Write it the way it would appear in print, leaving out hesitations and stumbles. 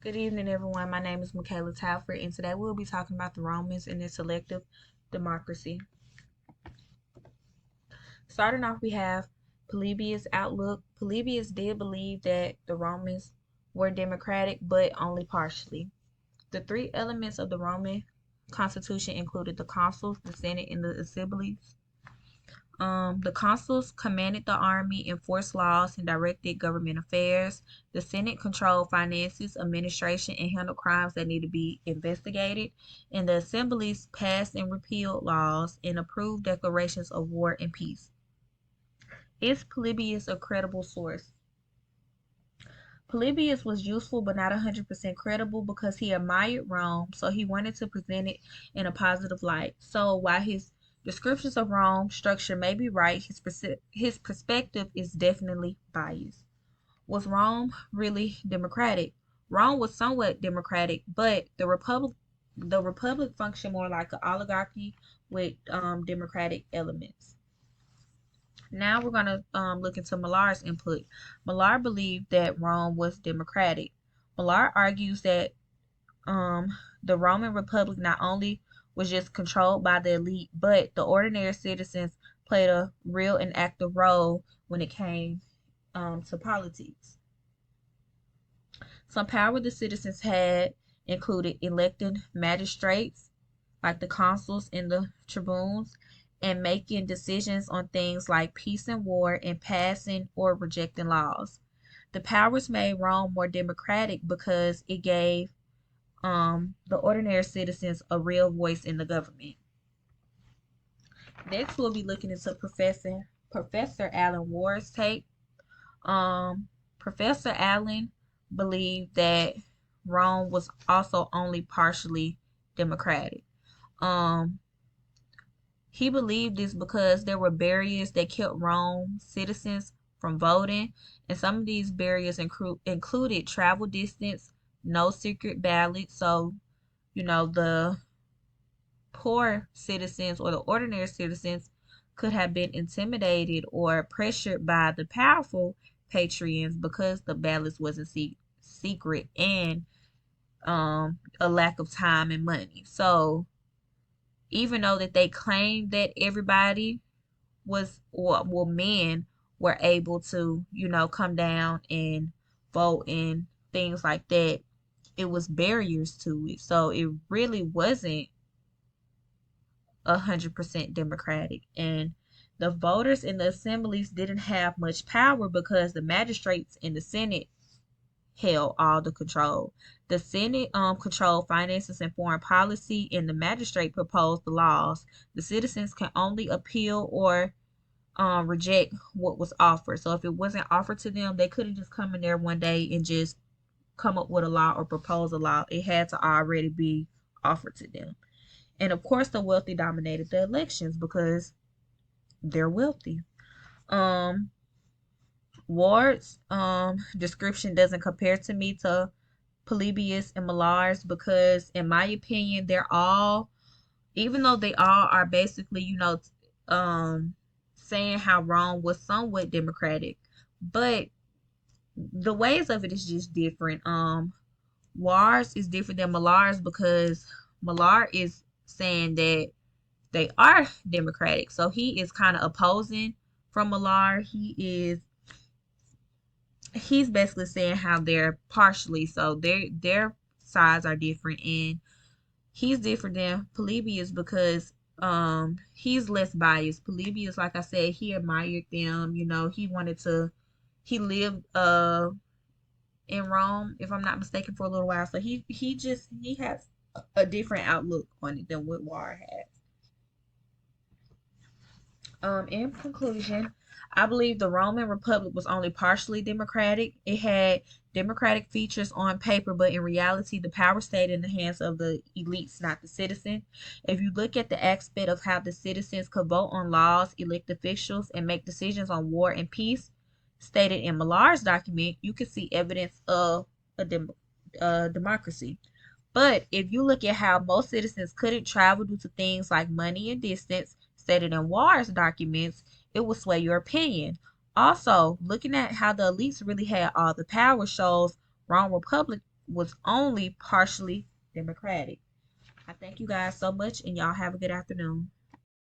Good evening, everyone. My name is Michaela Talford, and today we'll be talking about the Romans and their selective democracy. Starting off, we have Polybius' outlook. Polybius did believe that the Romans were democratic, but only partially. The three elements of the Roman constitution included the consuls, the Senate, and the assemblies. The consuls commanded the army, enforced laws, and directed government affairs. The Senate controlled finances, administration, and handled crimes that need to be investigated. And the assemblies passed and repealed laws and approved declarations of war and peace. Is Polybius a credible source? Polybius was useful but not 100% credible because he admired Rome, so he wanted to present it in a positive light. So while his descriptions of Rome's structure may be right, his perspective is definitely biased. Was Rome really democratic? Rome was somewhat democratic, but the republic functioned more like an oligarchy with democratic elements. Now we're going to look into Millar's input. Millar believed that Rome was democratic. Millar argues that um, the Roman Republic not only was just controlled by the elite, but the ordinary citizens played a real and active role when it came to politics. Some power the citizens had included electing magistrates, like the consuls and the tribunes, and making decisions on things like peace and war and passing or rejecting laws. The powers made Rome more democratic because it gave the ordinary citizens a real voice in the government. Next, we'll be looking into Professor Alan Ward's take. Professor Allen believed that Rome was also only partially democratic. Um, he believed this because there were barriers that kept Rome citizens from voting, and some of these barriers included travel distance, no secret ballot. So, the poor citizens or the ordinary citizens could have been intimidated or pressured by the powerful patrons because the ballots wasn't secret, and a lack of time and money. So even though that they claimed that everybody was, or well, men were able to, come down and vote and things like that, it was barriers to it. So it really wasn't 100% democratic. And the voters in the assemblies didn't have much power because the magistrates in the Senate held all the control. The Senate controlled finances and foreign policy, and the magistrate proposed the laws. The citizens can only appeal or reject what was offered. So if it wasn't offered to them, they couldn't just come in there one day and just come up with a law or propose a law. It had to already be offered to them. And of course, the wealthy dominated the elections because they're wealthy. Um, Ward's description doesn't compare to me to Polybius and Millar's because, in my opinion, they're all, even though they all are basically, um, saying how Rome was somewhat democratic, but the ways of it is just different. Ward's is different than Millar's because Millar is saying that they are democratic, so he is kind of opposing from Millar. He's basically saying how they're partially, so their sides are different, and he's different than Polybius because he's less biased. Polybius, like I said, he admired them. He lived in Rome, if I'm not mistaken, for a little while. So he has a different outlook on it than what War has. In conclusion, I believe the Roman Republic was only partially democratic. It had democratic features on paper, but in reality, the power stayed in the hands of the elites, not the citizen. If you look at the aspect of how the citizens could vote on laws, elect officials, and make decisions on war and peace, stated in Millar's document, you can see evidence of a democracy. But if you look at how most citizens couldn't travel due to things like money and distance, stated in War's documents, it will sway your opinion. Also, looking at how the elites really had all the power shows Rome Republic was only partially Democratic. I thank you guys so much, and y'all have a good afternoon.